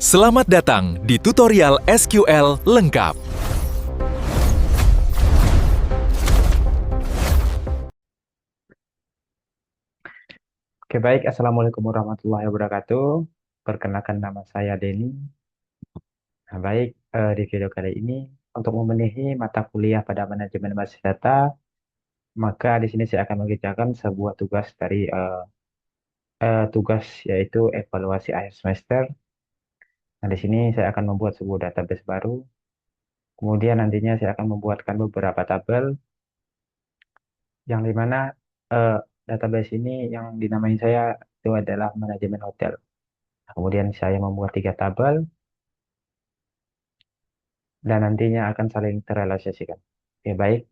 Selamat datang di tutorial SQL lengkap. Oke, baik. Assalamualaikum warahmatullahi wabarakatuh. Perkenalkan nama saya Denny. Nah, baik, di video kali ini, untuk memenuhi mata kuliah pada manajemen basis data, maka di sini saya akan mengerjakan sebuah tugas dari tugas yaitu evaluasi akhir semester. Nah, di sini saya akan membuat sebuah database baru. Kemudian nantinya saya akan membuatkan beberapa tabel yang dimana eh, database ini yang dinamai saya itu adalah manajemen hotel. Nah, kemudian saya membuat 3 tabel dan nantinya akan saling terrealisasikan. Oke, baik,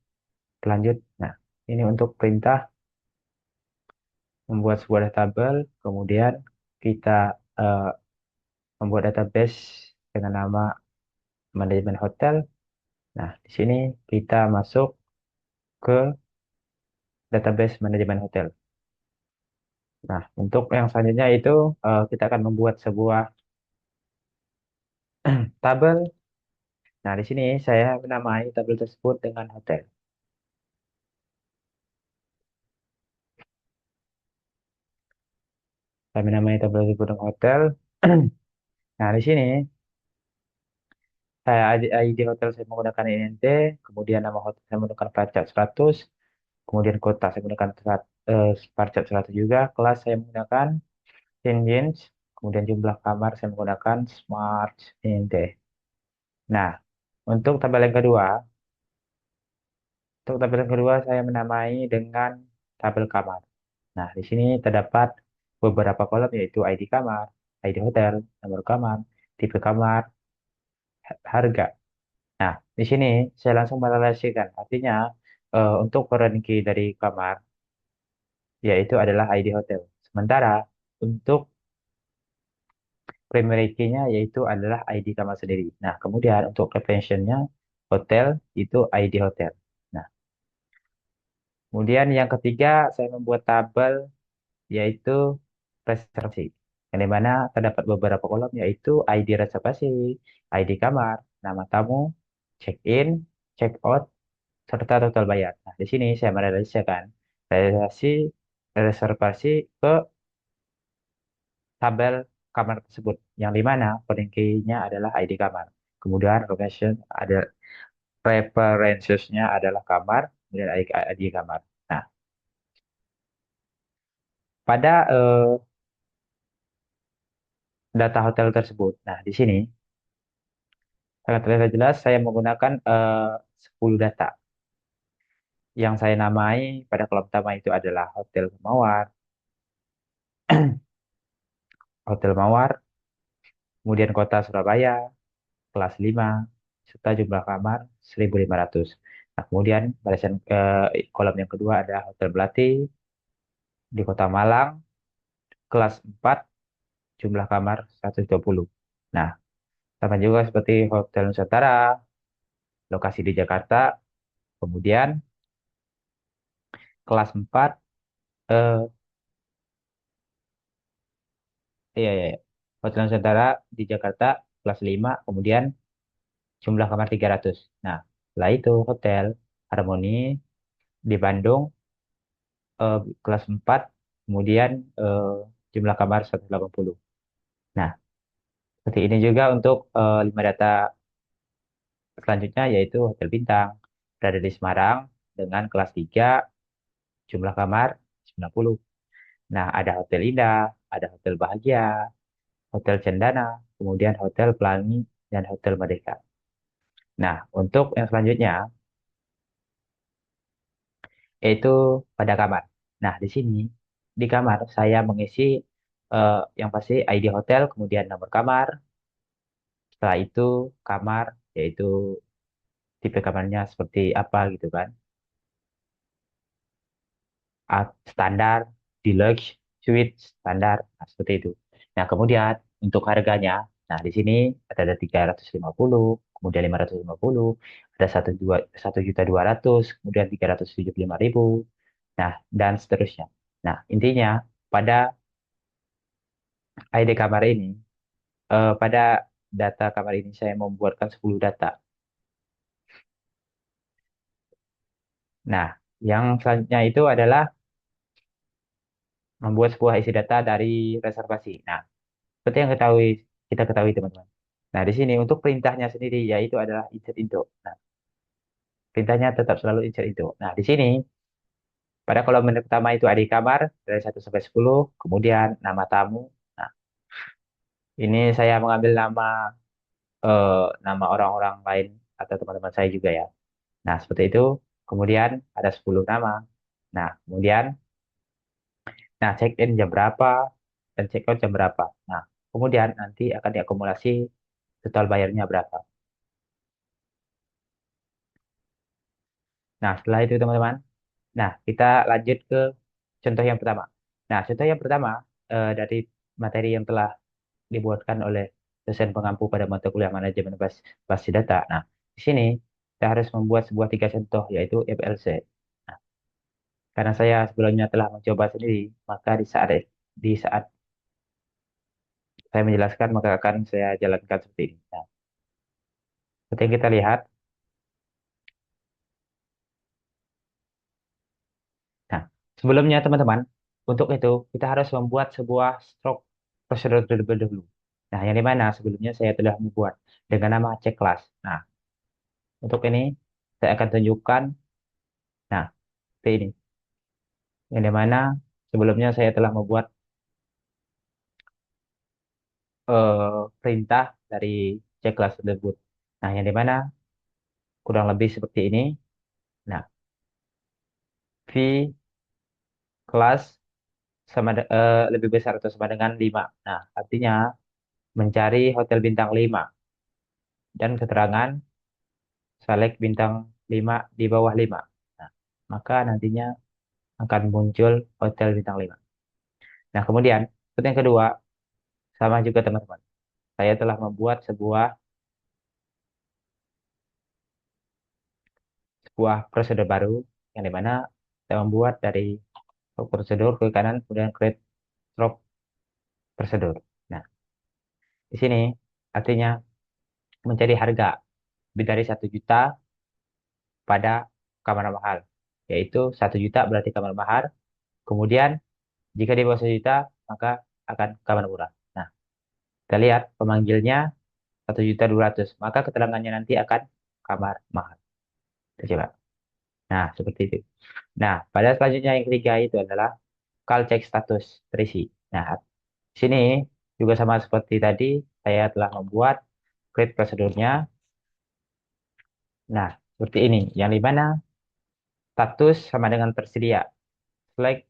lanjut. Nah, ini untuk perintah membuat sebuah tabel, kemudian kita eh, membuat database dengan nama manajemen hotel. Nah, di sini kita masuk ke database manajemen hotel. Nah, untuk yang selanjutnya itu kita akan membuat sebuah tabel. Nah, di sini saya menamai tabel tersebut dengan hotel. Saya menamai tabel tersebut dengan hotel. Nah, di sini saya ID hotel saya menggunakan INT, kemudian nama hotel saya menggunakan pajak 100, kemudian kota saya menggunakan pajak 100 juga, kelas saya menggunakan Engines, kemudian jumlah kamar saya menggunakan Smart INT. Nah, untuk tabel yang kedua, saya menamai dengan tabel kamar. Nah, di sini terdapat beberapa kolom yaitu ID kamar, ID hotel, nomor kamar, tipe kamar, harga. Nah, di sini saya langsung merelasikan. Artinya, untuk foreign key dari kamar, yaitu adalah ID hotel. Sementara untuk primary key-nya yaitu adalah ID kamar sendiri. Nah, kemudian untuk referensinya hotel itu ID hotel. Nah, kemudian yang ketiga saya membuat tabel yaitu reservasi. Yang dimana terdapat beberapa kolom yaitu ID reservasi, ID kamar, nama tamu, check-in, check-out, serta total bayar. Nah, di sini saya merealisasikan realisasi reservasi ke tabel kamar tersebut, yang di mana coding key-nya adalah ID kamar. Kemudian location ada preferences-nya adalah kamar, kemudian ID kamar. Nah, pada data hotel tersebut, nah di sini sangat terlihat jelas saya menggunakan 10 data. Yang saya namai pada kolom pertama itu adalah Hotel Mawar, kemudian kota Surabaya, kelas 5, serta jumlah kamar 1.500. Nah, kemudian barisan kolom yang kedua ada Hotel Melati di Kota Malang, kelas 4, jumlah kamar 120. Nah, sama juga seperti Hotel Nusantara, lokasi di Jakarta, kemudian kelas 4, eh, iya, iya, iya. Hotel Nusantara di Jakarta, kelas 5, kemudian jumlah kamar 300. Nah, setelah itu Hotel Harmoni di Bandung, kelas 4, kemudian eh, jumlah kamar 180. Nah, seperti ini juga untuk 5 data selanjutnya yaitu Hotel Bintang berada di Semarang dengan kelas 3, jumlah kamar 90. Nah, ada Hotel Indah, ada Hotel Bahagia, Hotel Cendana, kemudian Hotel Pelangi, dan Hotel Merdeka. Nah, untuk yang selanjutnya yaitu pada kamar. Nah, di sini di kamar saya mengisi yang pasti ID hotel, kemudian nomor kamar. Setelah itu kamar, yaitu tipe kamarnya seperti apa gitu kan. Standar, deluxe, suite, standar, nah, seperti itu. Nah, kemudian untuk harganya, nah di sini ada 350, kemudian 550, ada 1.200.000, kemudian 375.000, nah dan seterusnya. Nah, intinya pada ID kamar ini pada data kamar ini saya membuatkan 10 data. Nah, yang selanjutnya itu adalah membuat sebuah isi data dari reservasi. Nah, seperti yang kita ketahui teman-teman. Nah, di sini untuk perintahnya sendiri yaitu adalah insert into. Nah, perintahnya tetap selalu insert into. Nah, di sini pada kolom pertama itu ada kamar dari 1 sampai 10, kemudian nama tamu. Nah, ini saya mengambil eh, nama orang-orang lain atau teman-teman saya juga ya. Nah, seperti itu. Kemudian ada 10 nama. Nah, kemudian check in jam berapa dan check out jam berapa. Nah, kemudian nanti akan diakumulasi total bayarnya berapa. Nah, setelah itu teman-teman, kita lanjut ke contoh yang pertama. Nah, contoh yang pertama dari materi yang telah dibuatkan oleh dosen pengampu pada mata kuliah manajemen basis data. Nah, di sini kita harus membuat sebuah 3 contoh, yaitu FLC. Nah, karena saya sebelumnya telah mencoba sendiri, maka di saat saya menjelaskan, maka akan saya jalankan seperti ini. Nah, seperti yang kita lihat, nah, sebelumnya teman-teman, untuk itu kita harus membuat sebuah stroke prosedur terlebih dahulu. Nah, yang dimana sebelumnya saya telah membuat dengan nama check class. Nah, untuk ini saya akan tunjukkan, nah, seperti ini. Yang dimana sebelumnya saya telah membuat perintah dari check class tersebut. Nah, yang dimana kurang lebih seperti ini. Nah, V kelas lebih besar atau sama dengan 5. Nah, artinya mencari hotel bintang 5 dan keterangan select bintang 5 di bawah 5. Nah, maka nantinya akan muncul hotel bintang 5. Nah, kemudian yang kedua, sama juga teman-teman. Saya telah membuat sebuah prosedur baru yang dimana saya membuat dari prosedur ke kanan, kemudian create drop prosedur. Nah, di sini artinya mencari harga lebih dari 1 juta pada kamar mahal, yaitu 1 juta berarti kamar mahal. Kemudian jika di bawah 1 juta maka akan kamar murah. Nah, kita lihat pemanggilnya 1.200.000, maka keterangannya nanti akan kamar mahal. Kita coba. Nah, seperti itu. Nah, pada selanjutnya yang ketiga itu adalah call check status terisi. Nah, di sini juga sama seperti tadi, saya telah membuat create prosedurnya. Nah, seperti ini, yang dimana status sama dengan tersedia. Select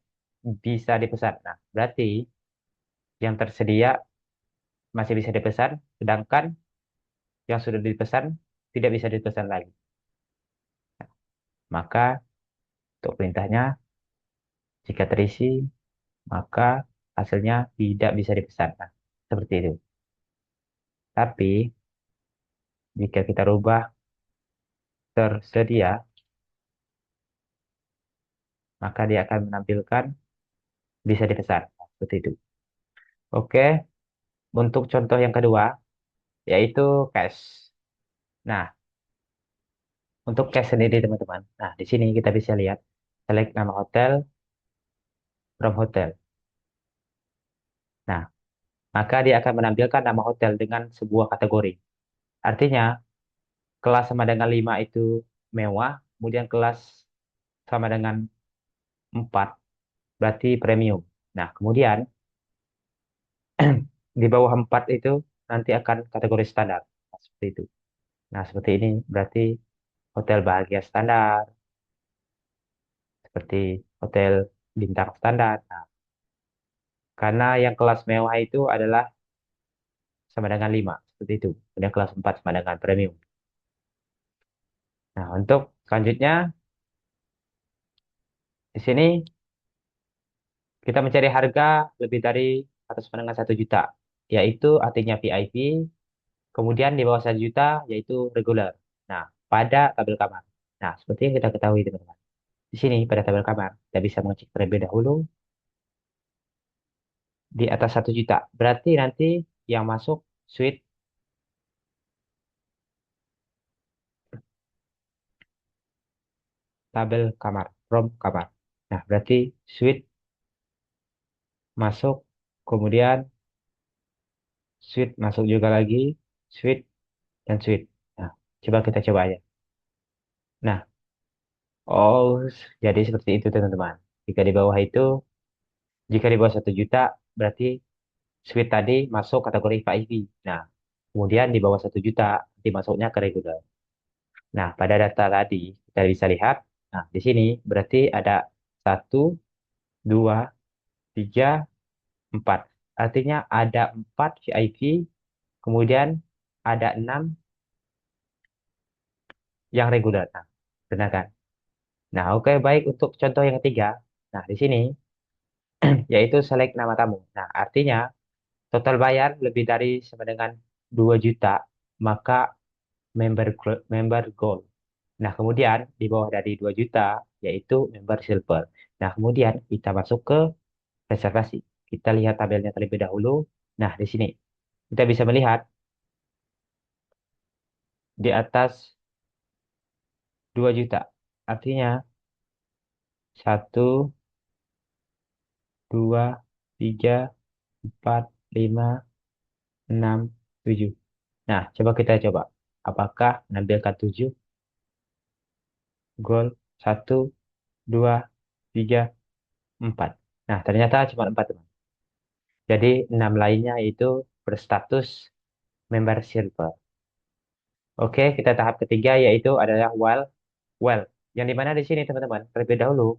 bisa dipesan. Nah, berarti yang tersedia masih bisa dipesan, sedangkan yang sudah dipesan tidak bisa dipesan lagi. Maka untuk perintahnya, jika terisi, maka hasilnya tidak bisa dipesan. Nah, seperti itu. Tapi, jika kita rubah tersedia, maka dia akan menampilkan bisa dipesan. Nah, seperti itu. Oke, untuk contoh yang kedua, yaitu cash. Nah, untuk cash sendiri, teman-teman. Nah, di sini kita bisa lihat, select nama hotel, from hotel. Nah, maka dia akan menampilkan nama hotel dengan sebuah kategori. Artinya, kelas sama dengan 5 itu mewah, kemudian kelas sama dengan 4 berarti premium. Nah, kemudian di bawah 4 itu nanti akan kategori standar. Nah, seperti itu. Nah, seperti ini berarti hotel bahagia standar, seperti hotel bintang standar. Nah, karena yang kelas mewah itu adalah sama dengan 5, seperti itu. Kemudian kelas 4 sama dengan premium. Nah, untuk selanjutnya, di sini kita mencari harga lebih dari atau sama dengan 1 juta, yaitu artinya VIP, kemudian di bawah 1 juta, yaitu regular. Nah, pada tabel kamar. Nah, seperti yang kita ketahui, teman-teman. Di sini, pada tabel kamar, kita bisa mengecek terlebih dahulu di atas 1 juta. Berarti nanti yang masuk suite tabel kamar, from kamar. Nah, berarti suite masuk, kemudian suite masuk juga lagi, suite dan suite. Nah, coba kita coba aja. Nah, oh, jadi seperti itu teman-teman. Jika di bawah itu, jika di bawah 1 juta, berarti suite tadi masuk kategori VIP. Nah, kemudian di bawah 1 juta, dimasuknya ke regular. Nah, pada data tadi, kita bisa lihat, nah, di sini berarti ada 1, 2, 3, 4. Artinya ada 4 VIP, kemudian ada 6 yang regular. Nah, benar kan? Nah, oke, baik untuk contoh yang ketiga. Nah, di sini yaitu select nama tamu. Nah, artinya total bayar lebih dari sama dengan 2 juta, maka member gold. Nah, kemudian di bawah dari 2 juta yaitu member silver. Nah, kemudian kita masuk ke reservasi. Kita lihat tabelnya terlebih dahulu. Nah, di sini kita bisa melihat di atas 2 juta. Artinya 1, 2, 3, 4, 5, 6, 7. Nah, coba. Apakah menampilkan 7 gol? 1, 2, 3, 4. Nah, ternyata cuma 4, teman. Jadi 6 lainnya itu berstatus member silver. Oke, kita tahap ketiga yaitu adalah well. Yang dimana di sini teman-teman terlebih dahulu.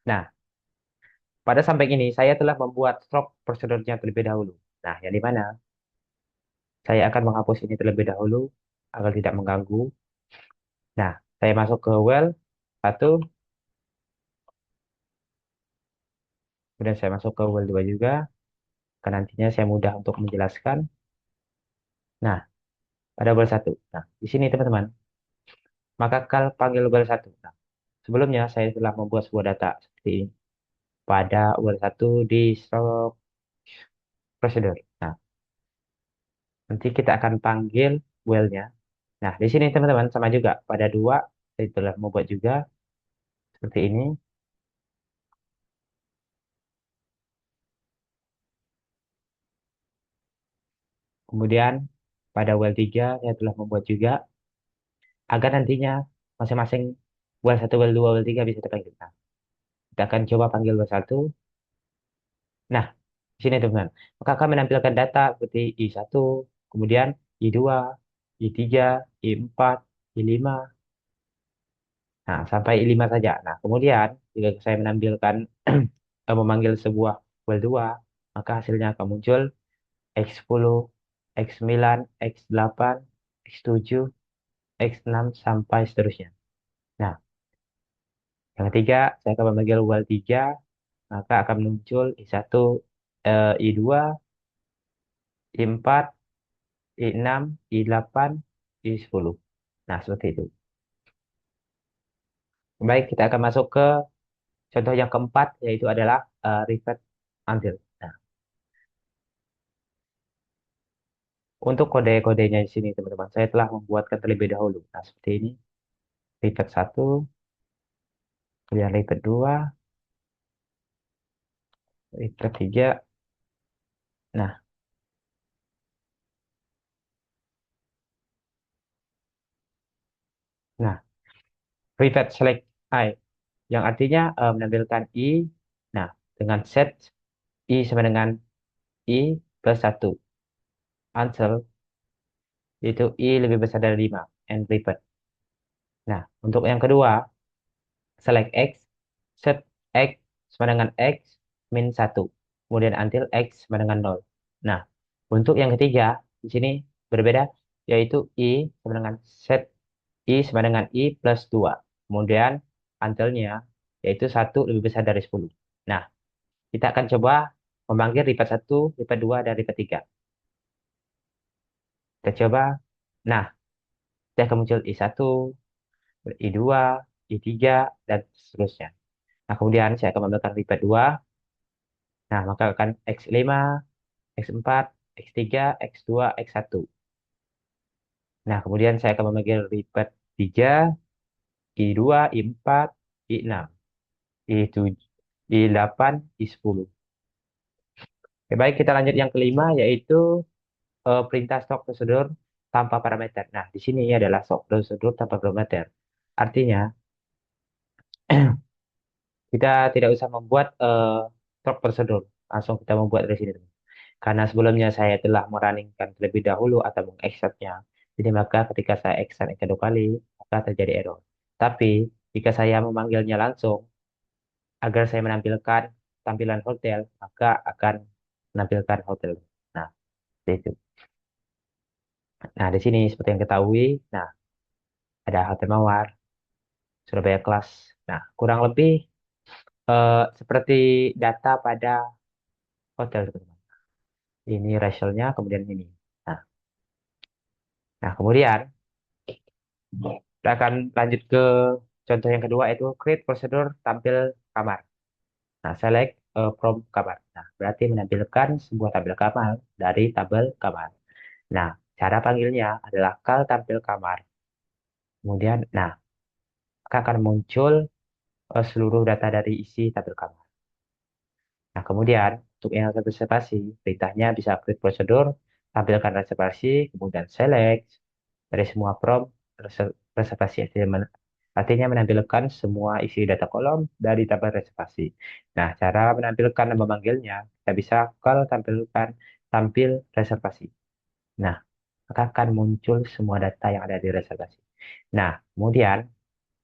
Nah, pada samping ini saya telah membuat stroke prosedurnya terlebih dahulu. Nah, yang dimana saya akan menghapus ini terlebih dahulu agar tidak mengganggu. Nah, saya masuk ke well 1, kemudian saya masuk ke well 2 juga, karena nantinya saya mudah untuk menjelaskan. Nah, pada well 1. Nah, di sini teman-teman, maka kal panggil well 1. Nah, sebelumnya saya telah membuat sebuah data seperti ini pada well 1 di stroke procedure. Nah, nanti kita akan panggil well-nya. Nah, di sini teman-teman sama juga pada 2 saya telah membuat juga seperti ini. Kemudian pada well 3 saya telah membuat juga agar nantinya masing-masing well 1, well 2, well 3 bisa terpanggil. Nah, kita akan coba panggil well 1. Nah, di sini teman-teman, maka akan menampilkan data seperti I1, kemudian I2, I3, I4, I5. Nah, sampai I5 saja. Nah, kemudian jika saya menampilkan memanggil sebuah well 2, maka hasilnya akan muncul X10, X9, X8, X7, X6 sampai seterusnya. Nah, yang ketiga, saya akan memanggil well 3, maka akan muncul I1, I2, I4, I6, I8, I10. Nah, seperti itu. Baik, kita akan masuk ke contoh yang keempat, yaitu adalah revert until. Nah, untuk kode-kodenya di sini, teman-teman, saya telah membuatkan terlebih dahulu. Nah, seperti ini. Revert 1, kemudian revert 2, revert 3. Nah, nah, revert select I, yang artinya menampilkan I. Nah, dengan set I sama dengan I plus 1. Until itu I lebih besar dari 5. And revert. Nah, untuk yang kedua, select X, set X sama dengan X min 1. Kemudian until X sama dengan 0. Nah, untuk yang ketiga, di sini berbeda, yaitu I sama dengan set I sama dengan I plus 2. Kemudian until-nya, yaitu 1 lebih besar dari 10. Nah, kita akan coba memanggil ripet 1, ripet 2, dan ripet 3. Kita coba. Nah, saya akan muncul I1, I2, I3, dan seterusnya. Nah, kemudian saya akan menambahkan ripet 2. Nah, maka akan X5, X4, X3, X2, X1. Nah, kemudian saya akan memanggil repeat 3, I2, I4, I6, I7, I8, I10. Oke, baik, kita lanjut yang kelima, yaitu perintah stop prosedur tanpa parameter. Nah, di sini adalah stop prosedur tanpa parameter. Artinya, kita tidak usah membuat stop prosedur. Langsung kita membuat dari sini. Karena sebelumnya saya telah merunningkan terlebih dahulu atau mengexecute-nya. Jadi maka ketika saya execute yang kedua kali, maka terjadi error. Tapi jika saya memanggilnya langsung, agar saya menampilkan tampilan hotel, maka akan menampilkan hotel. Nah, seperti itu. Nah, di sini seperti yang ketahui, nah, ada Hotel Mawar, Surabaya Kelas. Nah, kurang lebih seperti data pada hotel, teman-teman. Ini racialnya, kemudian ini. Nah, kemudian kita akan lanjut ke contoh yang kedua, yaitu create prosedur tampil kamar. Nah, select from kamar. Nah, berarti menampilkan sebuah tabel kamar dari tabel kamar. Nah, cara panggilnya adalah kal tampil kamar. Kemudian, nah, maka akan muncul seluruh data dari isi tabel kamar. Nah, kemudian untuk yang reservasi, perintahnya bisa create prosedur, tampilkan reservasi, kemudian select dari semua prompt reservasi. Artinya menampilkan semua isi data kolom dari tabel reservasi. Nah, cara menampilkan dan memanggilnya, kita bisa call tampilkan tampil reservasi. Nah, maka akan muncul semua data yang ada di reservasi. Nah, kemudian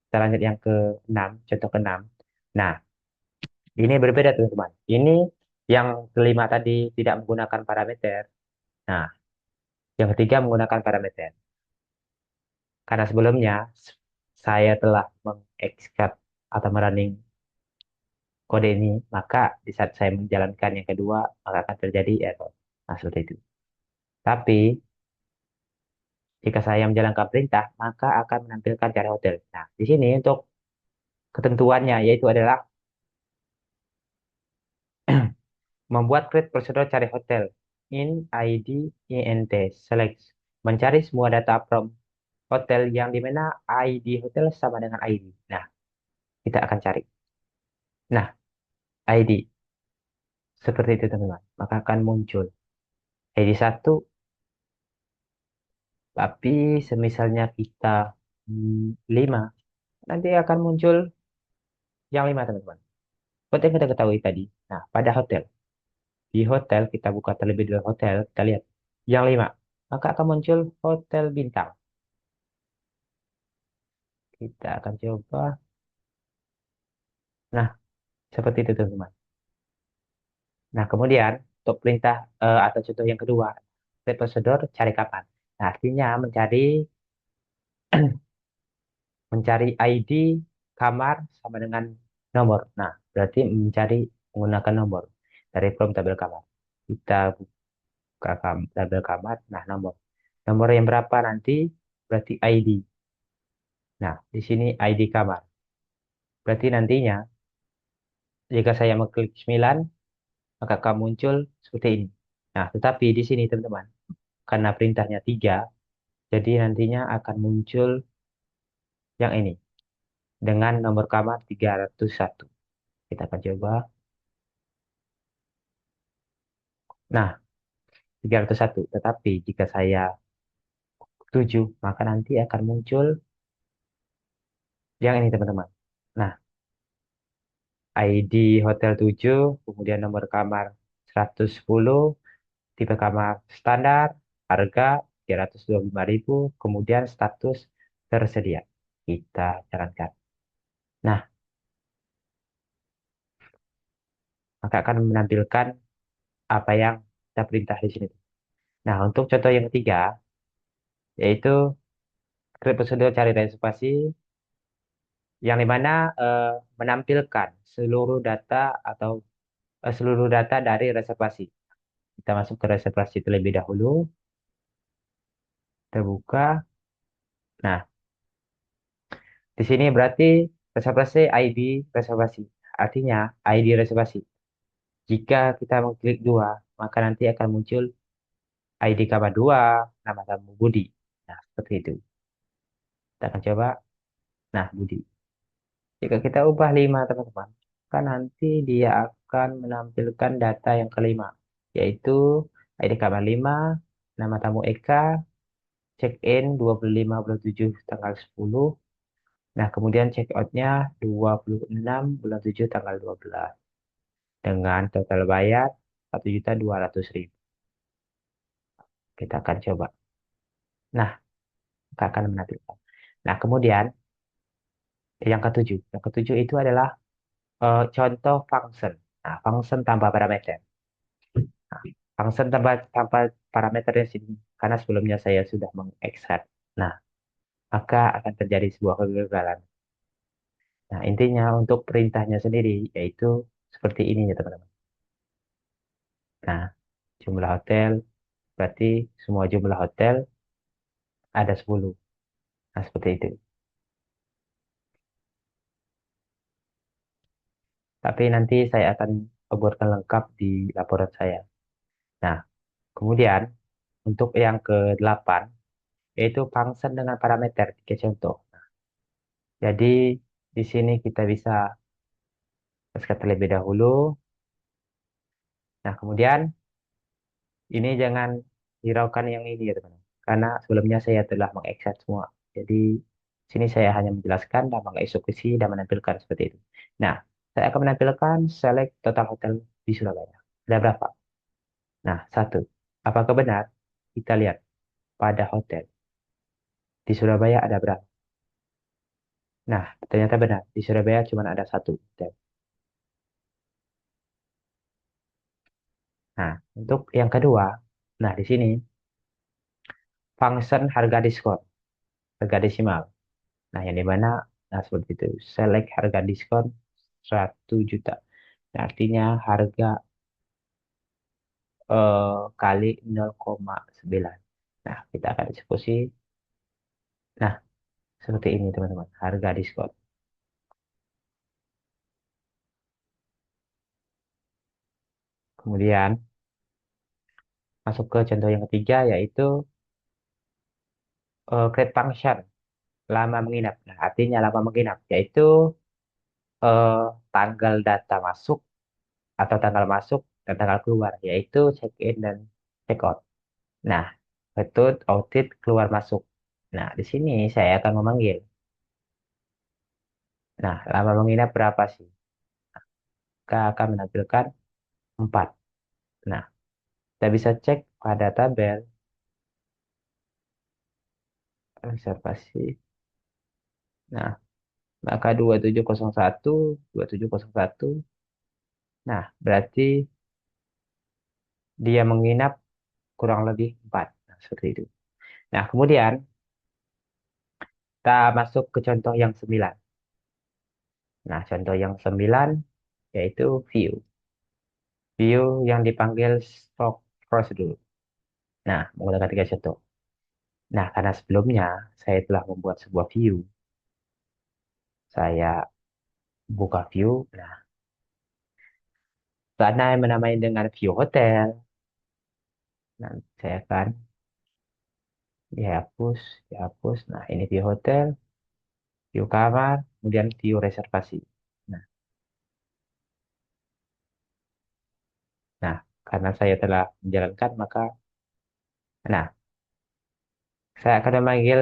kita lanjut yang ke-6, contoh ke-6. Nah, ini berbeda teman-teman. Ini yang kelima tadi tidak menggunakan parameter. Nah, yang ketiga menggunakan parameter. Karena sebelumnya saya telah mengexecute atau merunning kode ini, maka di saat saya menjalankan yang kedua, maka akan terjadi error. Nah, seperti itu. Tapi, jika saya menjalankan perintah, maka akan menampilkan cara hotel. Nah, di sini untuk ketentuannya, yaitu adalah membuat create prosedur cari hotel. In ID INT select. Mencari semua data from hotel yang dimana ID hotel sama dengan ID. Nah, kita akan cari. Nah, ID. Seperti itu, teman-teman. Maka akan muncul ID 1, tapi semisalnya kita 5, nanti akan muncul yang 5, teman-teman. Seperti yang kita ketahui tadi. Nah, pada hotel. Di hotel, kita buka terlebih dahulu hotel, kita lihat. Yang 5. Maka akan muncul hotel bintang. Kita akan coba. Nah, seperti itu, teman-teman. Nah, kemudian untuk perintah atau contoh yang kedua, step prosedur cari kapan. Nah, artinya mencari ID kamar sama dengan nomor. Nah, berarti mencari menggunakan nomor dari from tabel kamar. Kita buka tabel kamar, nah nomor. Nomor yang berapa nanti berarti ID. Nah, di sini ID kamar. Berarti nantinya jika saya mengklik 9, maka akan muncul seperti ini. Nah, tetapi di sini teman-teman, karena perintahnya 3, jadi nantinya akan muncul yang ini dengan nomor kamar 301. Kita akan coba. Nah, 301. Tetapi jika saya 7, maka nanti akan muncul yang ini, teman-teman. Nah, ID Hotel 7, kemudian nomor kamar 110, tipe kamar standar, harga 325.000, kemudian status tersedia. Kita jalankan. Nah, maka akan menampilkan apa yang kita perintah di sini. Nah, untuk contoh yang ketiga, yaitu create prosedur cari reservasi yang dimana menampilkan seluruh data atau seluruh data dari reservasi. Kita masuk ke reservasi terlebih dahulu, terbuka. Nah, di sini berarti reservasi ID reservasi. Artinya ID reservasi. Jika kita mengklik 2, maka nanti akan muncul ID kamar 2, nama tamu Budi. Nah, seperti itu. Kita akan coba. Nah, Budi. Jika kita ubah 5, teman-teman, kan nanti dia akan menampilkan data yang kelima, yaitu ID kamar 5, nama tamu Eka, check-in 25 bulan 7 tanggal 10. Nah, kemudian check-out-nya 26 bulan 7 tanggal 12. Dengan total bayar 1.200.000. Kita akan coba. Nah, kita akan menampilkan. Nah, kemudian yang ketujuh itu adalah contoh function. Nah, function tanpa parameter. Nah, function tanpa parameter di sini karena sebelumnya saya sudah mengekstrak. Nah, maka akan terjadi sebuah kegagalan. Nah, intinya untuk perintahnya sendiri yaitu seperti ini ya, teman-teman. Nah, jumlah hotel berarti semua jumlah hotel ada 10. Nah, seperti itu. Tapi nanti saya akan buatkan lengkap di laporan saya. Nah, kemudian untuk yang ke-8 yaitu function dengan parameter. Tiga contoh. Jadi di sini kita bisa scan terlebih dahulu. Nah, kemudian ini jangan hiraukan yang ini ya teman-teman. Karena sebelumnya saya telah mengekses semua. Jadi sini saya hanya menjelaskan dan mengeksekusi dan menampilkan seperti itu. Nah, saya akan menampilkan select total hotel di Surabaya. Ada berapa? Nah, satu. Apakah benar? Kita lihat pada hotel. Di Surabaya ada berapa? Nah, ternyata benar. Di Surabaya cuma ada satu hotel. Nah, untuk yang kedua, nah di sini function harga diskon, harga desimal. Nah, yang dimana, nah seperti itu, select harga diskon 1 juta. Nah, artinya harga kali 0,9. Nah, kita akan eksekusi. Nah, seperti ini teman-teman, harga diskon. Kemudian, masuk ke contoh yang ketiga, yaitu create function, lama menginap. Nah, artinya lama menginap, yaitu eh, tanggal data masuk atau tanggal masuk dan tanggal keluar, yaitu check-in dan check-out. Nah, metode audit keluar masuk. Nah, di sini saya akan memanggil. Nah, lama menginap berapa sih? Kita akan menampilkan 4. Nah, kita bisa cek pada tabel reservasi. Nah, maka 2701, 2701. Nah, berarti dia menginap kurang lebih 4. Nah, seperti itu. Nah, kemudian kita masuk ke contoh yang 9. Nah, contoh yang 9 yaitu view. View yang dipanggil stock procedure. Nah, menggunakan tiga contoh. Nah, karena sebelumnya saya telah membuat sebuah view, saya buka view. Nah, karena yang menamai dengan view hotel, nah, saya akan dihapus, dihapus. Nah, ini view hotel, view kamar, kemudian view reservasi. Nah, nah, karena saya telah menjalankan, maka, nah, saya akan memanggil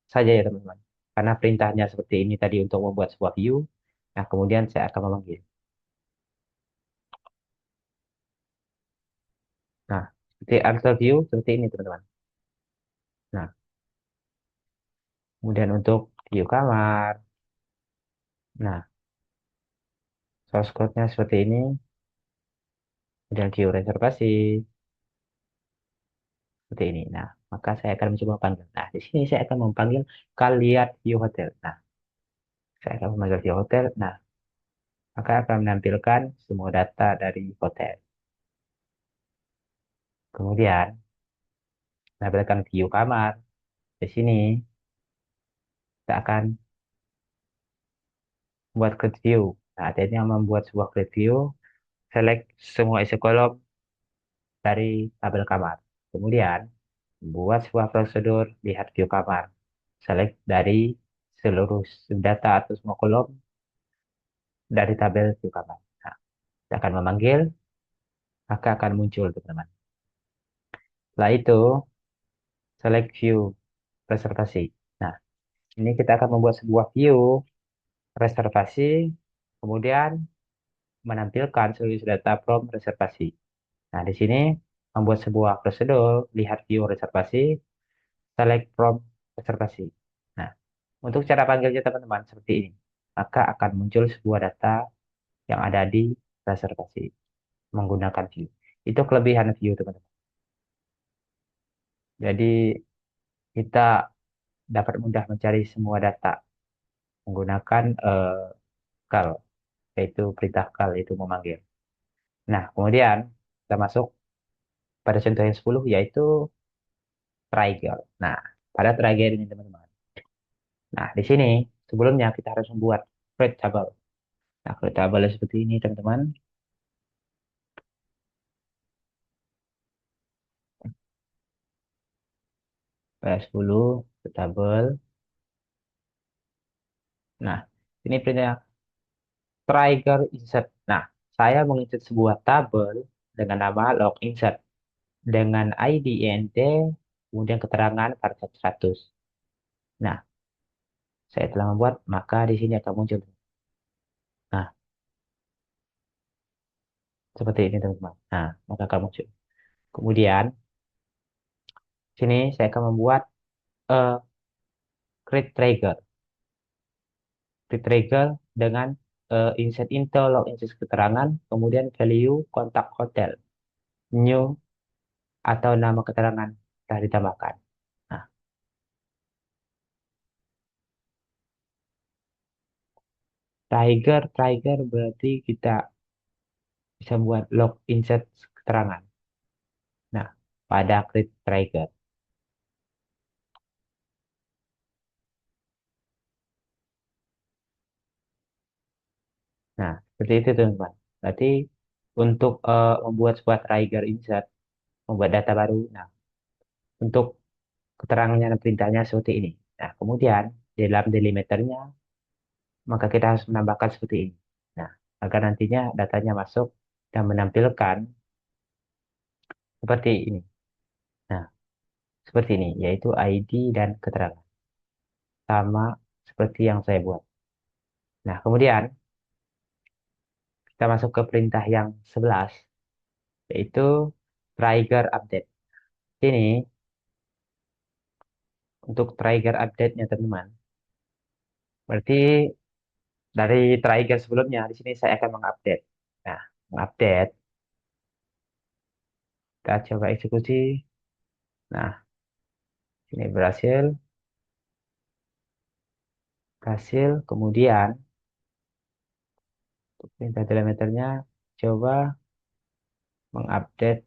saja ya teman-teman. Karena perintahnya seperti ini tadi untuk membuat sebuah view. Nah, kemudian saya akan memanggil. Nah, seperti answer view seperti ini teman-teman. Nah, kemudian untuk view kamar. Nah, source code-nya seperti ini. Kemudian view reservasi seperti ini. Nah, maka saya akan mencoba panggil. Nah, di sini saya akan memanggil kalian view hotel. Nah, saya akan memanggil view hotel. Nah, maka akan menampilkan semua data dari hotel. Kemudian, menampilkan view kamar. Di sini, kita akan membuat grid view. Nah, artinya membuat sebuah grid view, select semua isi kolom dari tabel kamar. kemudian buat sebuah prosedur, lihat view kamar. Select dari seluruh data atau semua kolom dari tabel view kamar. Nah, kita akan memanggil, maka akan muncul, teman-teman. Setelah itu, select view reservasi. Nah, ini kita akan membuat sebuah view reservasi, kemudian menampilkan seluruh data from reservasi. Nah, di sini membuat sebuah prosedur, lihat view reservasi, select from reservasi. Nah, untuk cara panggilnya teman-teman seperti ini. Maka akan muncul sebuah data yang ada di reservasi menggunakan view. Itu kelebihan view, teman-teman. Jadi kita dapat mudah mencari semua data menggunakan call, yaitu perintah call itu memanggil. Nah, kemudian kita masuk pada contoh yang 10 yaitu trigger. Nah, pada trigger ini teman-teman. Nah, di sini sebelumnya kita harus membuat create table. Nah, create table seperti ini teman-teman. Pada 10 create table. Nah, ini perintah trigger insert. Nah, saya menginsert sebuah tabel dengan nama log insert dengan ID INT kemudian keterangan pada 100. Nah, saya telah membuat, maka di sini akan muncul. Nah, seperti ini teman-teman. Nah, maka akan muncul. Kemudian, sini saya akan membuat eh, create trigger. Create trigger dengan insert info, log insert keterangan, kemudian value kontak hotel, new atau nama keterangan telah ditambahkan. Nah, trigger berarti kita bisa buat log insert keterangan. Nah, pada create trigger. Nah, seperti itu teman-teman. Berarti untuk membuat sebuah trigger insert, membuat data baru. Nah, untuk keterangannya dan perintahnya seperti ini. Nah, kemudian di dalam delimiternya, maka kita harus menambahkan seperti ini. Nah, agar nantinya datanya masuk dan menampilkan seperti ini. Nah, seperti ini, yaitu ID dan keterangan. Sama seperti yang saya buat. Nah, kemudian kita masuk ke perintah yang 11, yaitu trigger update. Ini untuk trigger update-nya, teman-teman. Berarti dari trigger sebelumnya, di sini saya akan mengupdate. Nah, mengupdate, kita coba eksekusi. Nah, ini berhasil, berhasil. Kemudian, untuk perintah telemeternya, coba mengupdate.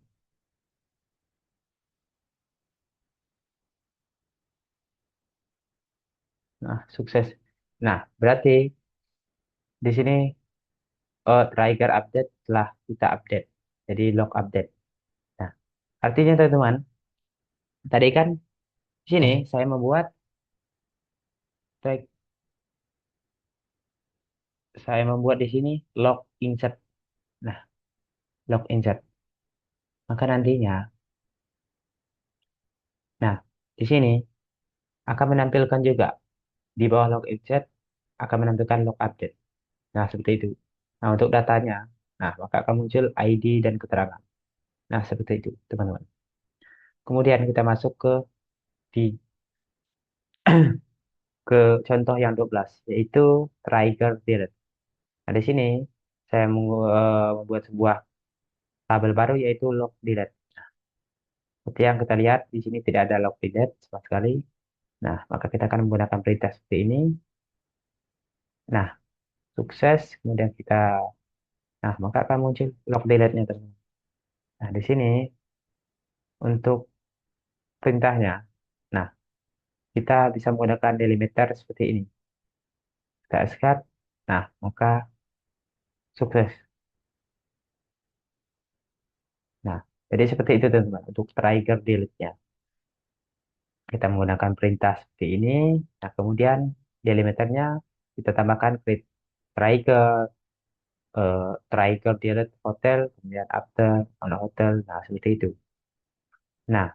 Nah, sukses. Nah, berarti di sini trigger update telah kita update. Jadi log update. Nah, artinya teman-teman, tadi kan di sini saya membuat tag, saya membuat di sini log insert. Nah, log insert. Maka nantinya, nah, di sini akan menampilkan juga di bawah log insert akan menampilkan log update. Nah, seperti itu. Nah, untuk datanya, nah, maka akan muncul ID dan keterangan. Nah, seperti itu, teman-teman. Kemudian kita masuk di ke contoh yang 12, yaitu trigger delete. Nah, di sini saya membuat sebuah tabel baru yaitu log delete. Seperti yang kita lihat di sini tidak ada log delete sama sekali. Nah, maka kita akan menggunakan perintah seperti ini. Nah, sukses. Kemudian kita, nah, maka akan muncul log delete-nya, teman-teman. Nah, di sini untuk perintahnya, nah, kita bisa menggunakan delimiter seperti ini. Kita escape. Nah, maka sukses. Nah, Jadi seperti itu teman-teman untuk trigger delete-nya. Kita menggunakan perintah seperti ini. Nah, kemudian delimiternya kita tambahkan create trigger, trigger delete hotel, kemudian after on hotel. Nah, seperti itu. Nah,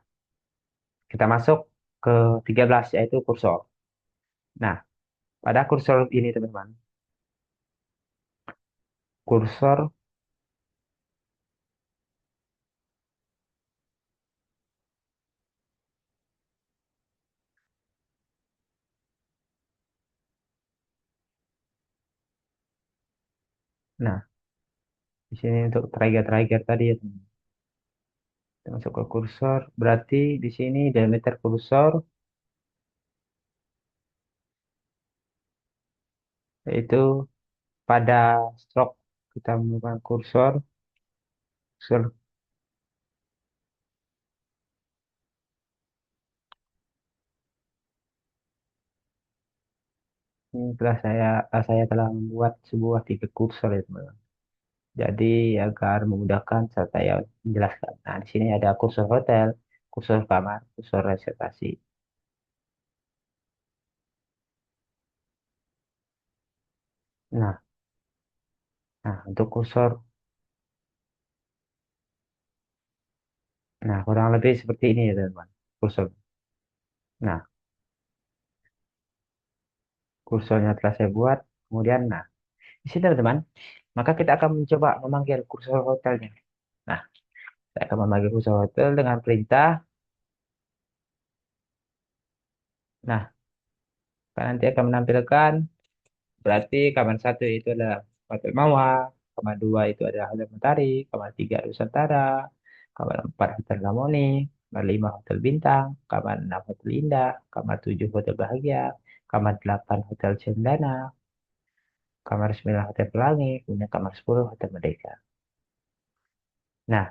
kita masuk ke 13 yaitu kursor. Nah, pada kursor ini teman-teman, kursor, nah, di sini untuk trigger-trigger tadi ya teman. Kita masuk ke kursor, berarti di sini delimiter kursor yaitu pada stroke kita menggunakan kursor, kursor ini telah saya telah membuat sebuah titik kursor ya teman. Jadi agar memudahkan saat saya menjelaskan. Nah, di sini ada kursor hotel, kursor kamar, kursor reservasi. Nah, untuk kursor, nah kurang lebih seperti ini ya teman-teman. Kursor. Nah, kursornya telah saya buat. Kemudian, nah, di sini teman-teman, maka kita akan mencoba memanggil kursor hotelnya. Nah, saya akan memanggil kursor hotel dengan perintah. Nah, kan nanti akan menampilkan berarti kamar satu itu adalah Hotel Mawar, kamar dua itu adalah Hotel Mentari, kamar tiga Nusantara, kamar empat Hotel Lamoni, kamar lima Hotel Bintang, kamar enam Hotel Indah, kamar tujuh Hotel Bahagia, kamar delapan Hotel Cendana, kamar sembilan Hotel Pelangi, kemudian kamar 10 Hotel Merdeka. Nah,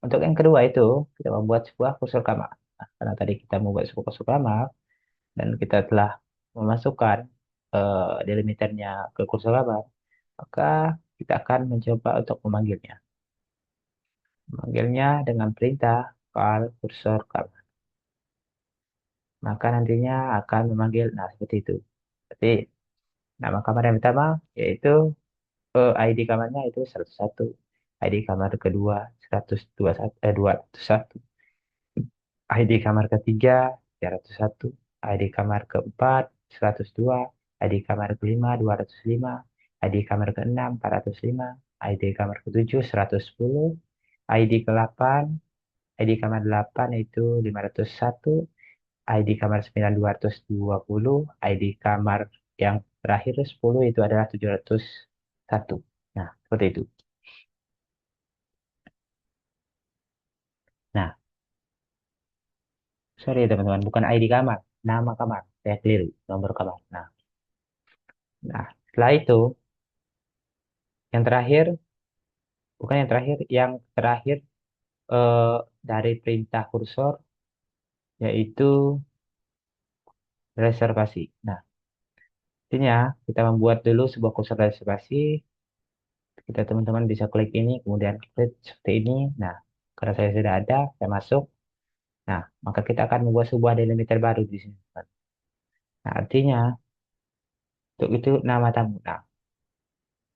untuk yang kedua itu kita membuat sebuah kursor kamar. Nah, karena tadi kita membuat sebuah kursor kamar dan kita telah memasukkan delimiternya ke kursor kamar, maka kita akan mencoba untuk memanggilnya. Memanggilnya dengan perintah call kursor kamar. Maka nantinya akan memanggil, nah seperti itu. Jadi nama kamar yang pertama yaitu ID kamarnya itu 101. ID kamar kedua 121, 201. ID kamar ketiga 301. ID kamar keempat 102. ID kamar kelima 205. ID kamar keenam 405. ID kamar ketujuh 110. ID ke-8, ID kamar 8 itu 501, ID kamar 9 220, ID kamar yang terakhir 10 itu adalah 701. Nah, seperti itu. Nah, sorry teman-teman, bukan ID kamar, nama kamar. Saya keliru, nomor kamar. Nah, setelah itu yang terakhir, bukan yang terakhir eh, dari perintah kursor yaitu reservasi. Nah, intinya kita membuat dulu sebuah kursor reservasi. Kita teman-teman bisa klik ini, kemudian klik seperti ini. Nah, karena saya sudah ada, saya masuk. Nah, maka kita akan membuat sebuah delimiter baru di sini. Nah, artinya untuk itu nama tamu. Nah,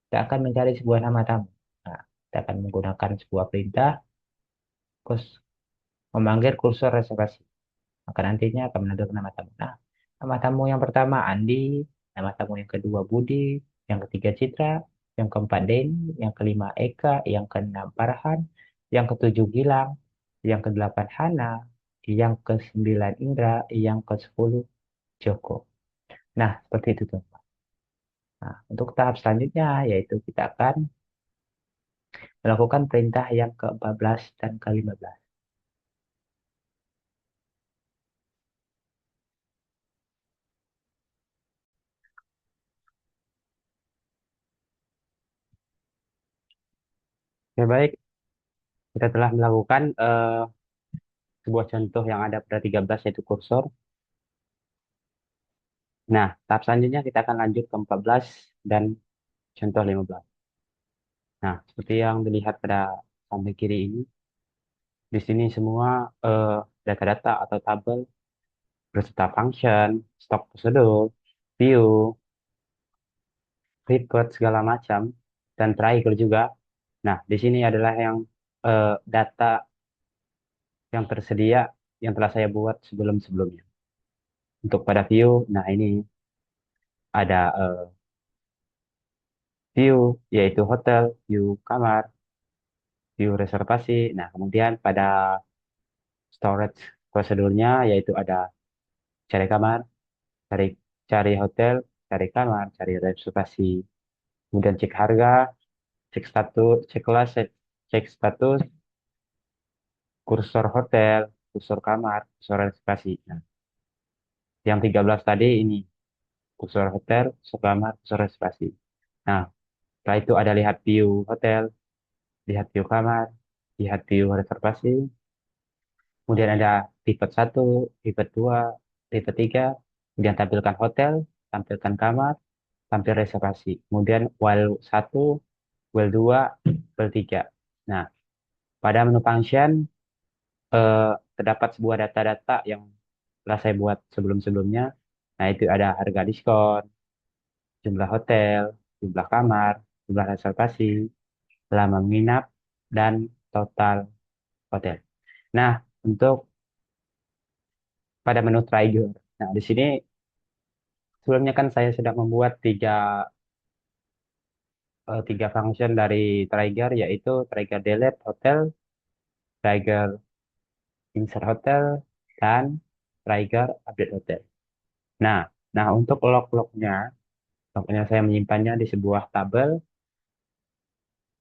kita akan mencari sebuah nama tamu. Nah, kita akan menggunakan sebuah perintah kurs memanggil kursor reservasi. Maka nantinya akan menentukan nama tamu. Nah, nama tamu yang pertama Andi, nama tamu yang kedua Budi, yang ketiga Citra, yang keempat Denny, yang kelima Eka, yang keenam Farhan, yang ketujuh Gilang, yang kedelapan Hana, yang kesembilan Indra, yang ke-10 Joko. Nah, seperti itu tuh. Nah, untuk tahap selanjutnya yaitu kita akan melakukan perintah yang ke-14 dan ke-15. Ya baik, kita telah melakukan sebuah contoh yang ada pada 13 yaitu kursor. Nah, tahap selanjutnya kita akan lanjut ke 14 dan contoh 15. Nah, seperti yang dilihat pada samping kiri ini, Di sini semua eh, data-data atau tabel beserta function, stok prosedur, view, report segala macam, dan terakhir juga. Nah, di sini adalah yang data yang tersedia yang telah saya buat sebelum-sebelumnya. Untuk pada view, nah ini ada view yaitu hotel, view kamar, view reservasi. Nah, kemudian pada storage prosedurnya yaitu ada cari kamar, cari cari hotel, cari kamar, cari reservasi, kemudian cek harga, cek status, cek kelas, cek status, kursor hotel, kursor kamar, kursor reservasi. Nah, yang 13 tadi ini kursor hotel, kursor kamar, kursor reservasi. Nah, setelah itu ada lihat view hotel, lihat view kamar, lihat view reservasi, kemudian ada pivot satu, pivot 2, pivot 3, kemudian tampilkan hotel, tampilkan kamar, tampil reservasi. Kemudian while satu, while 2, while 3. Nah, pada menu function eh, terdapat sebuah data-data yang telah saya buat sebelum-sebelumnya. Nah, itu ada harga diskon, jumlah hotel, jumlah kamar, jumlah reservasi, lama menginap, dan total hotel. Nah, untuk pada menu trigger. Nah, di sini sebelumnya kan saya sudah membuat tiga function dari trigger, yaitu trigger delete hotel, trigger insert hotel, dan trigger update hotel. Nah, nah untuk lognya saya menyimpannya di sebuah tabel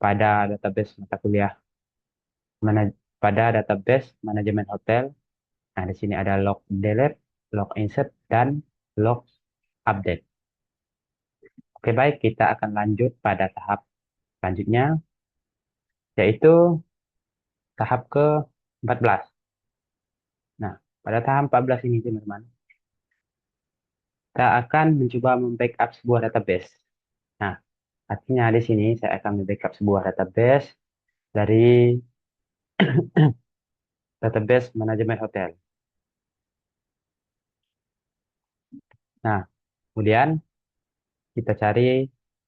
pada database mata kuliah mana, pada database manajemen hotel. Nah, di sini ada log delete, log insert, dan log update. Oke, baik, kita akan lanjut pada tahap selanjutnya, yaitu tahap ke-14. Nah, pada tahap 14 ini, teman-teman, kita akan mencoba membackup sebuah database. Nah, artinya di sini saya akan membackup sebuah database dari database manajemen hotel. Nah, kemudian kita cari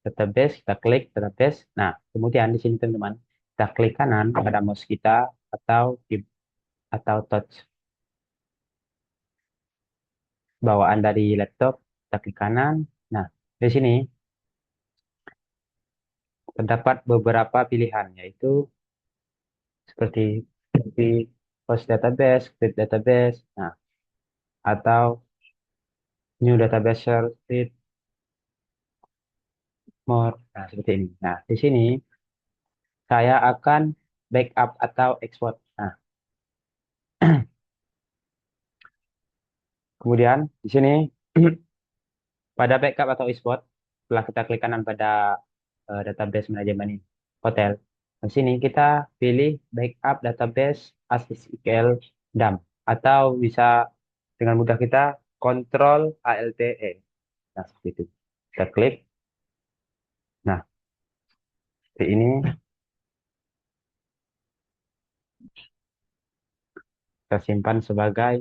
database, kita klik database. Nah, kemudian di sini teman-teman, kita klik kanan pada mouse kita atau atau touch bawaan dari laptop, kita klik kanan. Nah, di sini terdapat beberapa pilihan, yaitu seperti seperti host database, create database, nah, atau new database search, create more, nah seperti ini. Nah, di sini saya akan backup atau export. Nah, kemudian di sini pada backup atau export, setelah kita klik kanan pada database manajemen hotel, di sini kita pilih backup database as SQL dump atau bisa dengan mudah kita kontrol ALTE. Nah, seperti itu. Kita klik. Nah, seperti ini kita simpan sebagai,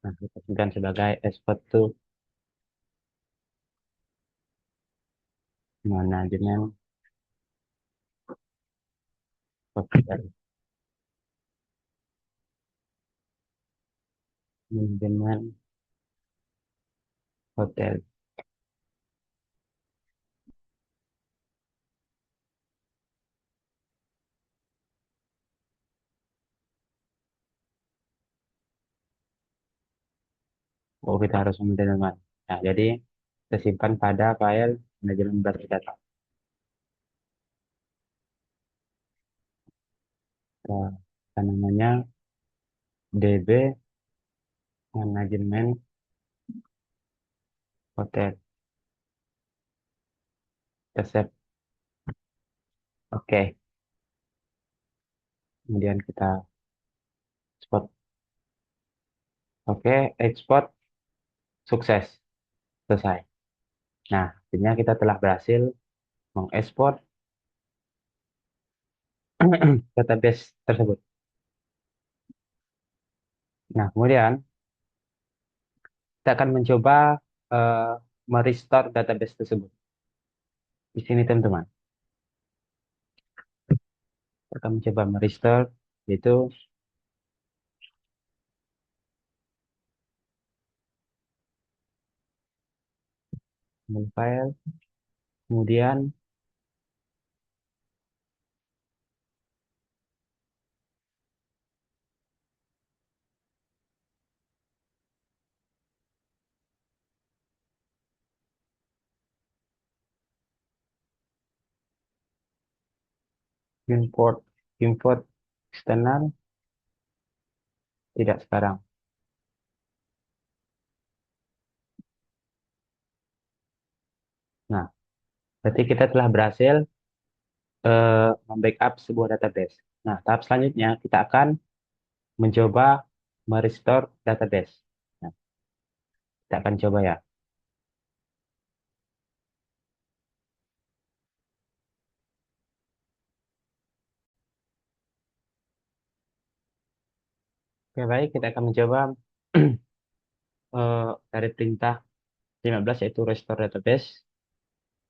nah, kita simpan sebagai export to manajemen hotel. Manajemen hotel. Oh, kita harus manajemen. Nah, jadi kita simpan pada file manajemen basis data. Apa namanya? DB manajemen hotel. Kita save. Oke. Kemudian kita export. Oke, export sukses. Selesai. Nah, akhirnya kita telah berhasil mengekspor database tersebut. Nah, kemudian kita akan mencoba eh, merestore database tersebut. Di sini, teman-teman, kita akan mencoba merestore, yaitu new file, kemudian import import eksternal, tidak sekarang. Nah, berarti kita telah berhasil membackup sebuah database. Nah, tahap selanjutnya kita akan mencoba merestore database. Nah, kita akan coba ya. Oke, baik, kita akan mencoba dari perintah 15 yaitu restore database.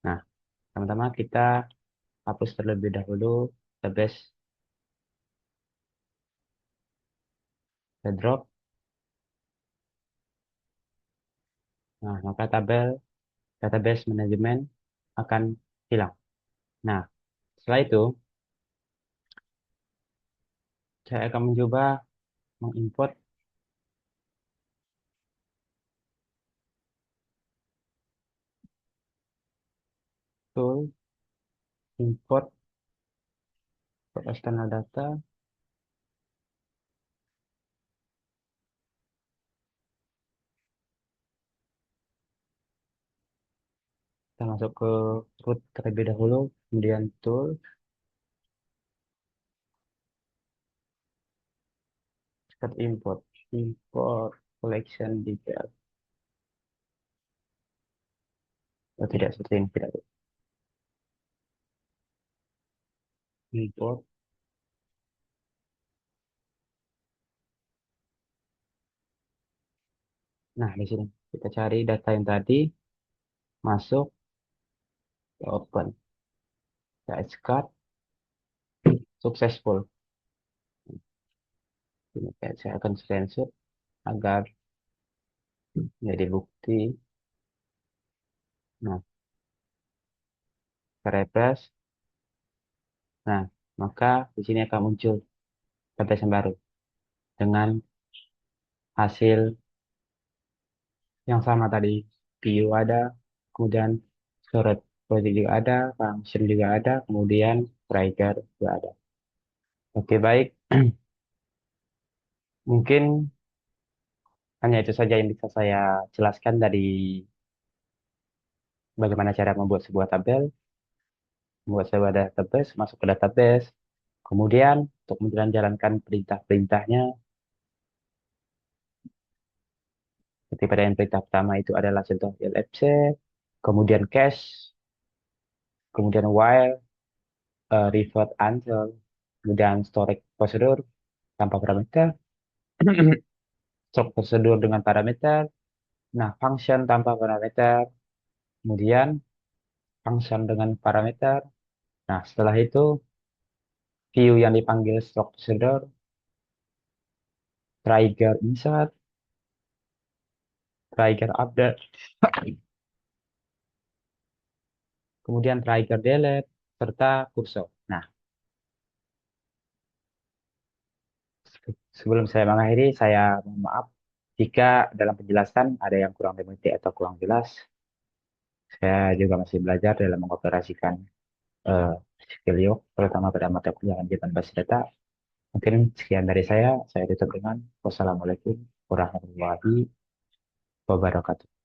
Nah, pertama kita hapus terlebih dahulu database Bedrock. Nah, maka tabel database manajemen akan hilang. Nah, setelah itu saya akan mencoba mengimport tool import for external data. Kita masuk ke root terlebih dahulu, kemudian tool, start import, import collection detail. Oh, tidak seperti ini, tidak. Import. Nah, di sini kita cari data yang tadi, masuk, open, kita export, successful. Ini saya akan screenshot agar jadi bukti. Nah, kita refresh. Nah, maka di sini akan muncul database yang baru dengan hasil yang sama tadi. View ada, kemudian storage project juga ada, function juga ada, kemudian trigger juga ada. Oke, baik. Mungkin hanya itu saja yang bisa saya jelaskan dari bagaimana cara membuat sebuah tabel, membuat sebuah database, masuk ke database, kemudian untuk menjalankan perintah-perintahnya, seperti pada yang perintah pertama itu adalah contoh lfc, kemudian cache, kemudian while, revert answer, kemudian storage procedure tanpa parameter, stroke prosedur dengan parameter, nah function tanpa parameter, kemudian function dengan parameter. Nah, setelah itu view yang dipanggil stroke prosedur, trigger insert, trigger update, kemudian trigger delete, serta kursor. Nah, sebelum saya mengakhiri, saya mohon maaf jika dalam penjelasan ada yang kurang dimengerti atau kurang jelas. Saya juga masih belajar dalam mengoperasikan eh, skill Yok, terutama pada mata kuliah lanjutan basis data. Mungkin sekian dari saya tutup dengan wassalamualaikum warahmatullahi wabarakatuh.